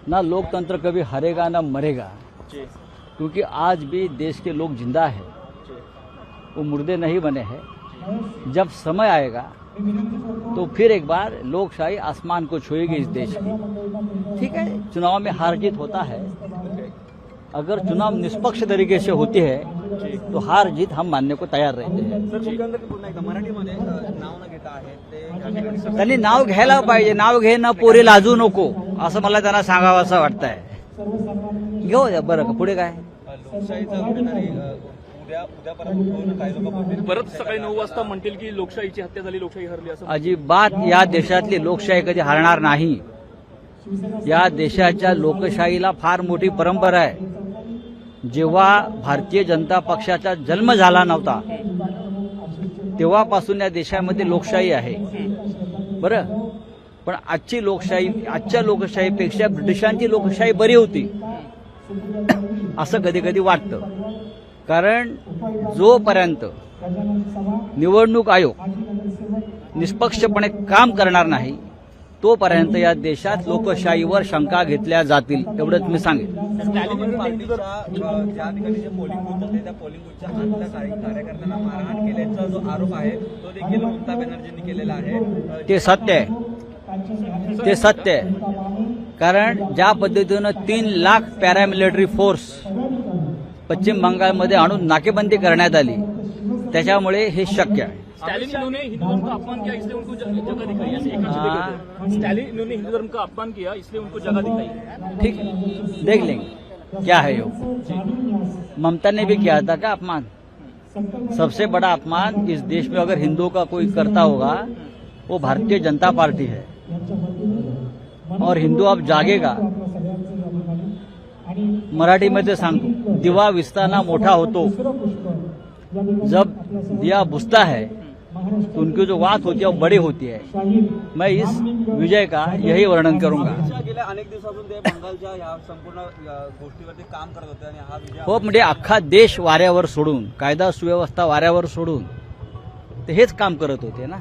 ना लोकतंत्र कभी हारेगा ना मरेगा, क्योंकि आज भी देश के लोग जिंदा है, वो मुर्दे नहीं बने हैं। जब समय आएगा तो फिर एक बार लोकशाही आसमान को छुएगी इस देश की। ठीक है, चुनाव में हार जीत होता है, अगर चुनाव निष्पक्ष तरीके से होती है तो हार जीत हम मानने को तयार रहते हैं। मराठीमध्ये नाव न घेता आहे ते त्यांनी नाव घ्यायला पाहिजे, नाव घे ना पोरे लाजू नको असं मला त्यांना सांगावं असं वाटतंय। घेऊ द्या बरं का, पुढे काय लोकशाहीचं कुठेतरी उद्यापर्यंत होऊन काही लोक बोलतील परत सकाळी 9 वाजता म्हणतील की लोकशाहीची हत्या झाली, लोकशाही हरली असं अजिबात या देशातली लोकशाही कधी हरणार नाही। या देशाच्या लोकशाहीला फार मोठी परंपरा आहे। जेव्हा भारतीय जनता पक्षाचा जन्म झाला नव्हता तेव्हापासून या देशामध्ये लोकशाही आहे बरं, पण आजच्या लोकशाहीपेक्षा ब्रिटिशांची लोकशाही बरी होती असं कधी कधी वाटतं। कारण जोपर्यंत निवडणूक आयोग निष्पक्षपणे काम करणार नाही तोपर्यंत या देशात लोकशाहीवर शंका घेतल्या जातील, एवढंच मी सांगेन। स्टॅलिन पार्टीच्या ज्या ठिकाणी जे पोलिंग बूथ होते त्या पोलिंग बूथच्या आतल्या कार्यकर्त्यांना मारहाण केल्याचा जो आरोप आहे तो देखील ममता बॅनर्जींनी केलेला आहे। ते सत्य आहे, ते सत्य आहे। कारण ज्या पद्धतीनं 3 लाख पॅरामिलिटरी फोर्स पश्चिम बंगालमध्ये आणून नाकेबंदी करण्यात आली त्याच्यामुळे हे शक्य आहे। स्टैलिन इन्होंने हिंदू धर्म का अपमान किया इसलिए उनको जगह दिखाई, ऐसे एक स्टैलिन इन्होंने हिंदू धर्म का अपमान किया इसलिए उनको जगह दिखाई। ठीक, देख लेंगे क्या है यो। ममता ने भी किया था क्या अपमान? सबसे बड़ा अपमान इस देश में अगर हिंदुओं का कोई करता होगा वो भारतीय जनता पार्टी है, और हिंदू अब जागेगा। मराठी मध्ये सांगतो, दिवा विस्ताना मोठा होतो, जब दिया बुझता है तो उनकी जो बात होती है वो बड़ी होती है। मैं इस विजय का यही वर्णन करूंगा। गेल्या अनेक दिवसापासून ते बंगालच्या या संपूर्ण गोष्टीवरती काम करत होते आणि हा विजय हो, म्हणजे अख्खा देश वाऱ्यावर सोडून, कायदा सुव्यवस्था वाऱ्यावर सोडून ते हेच काम करत होते ना।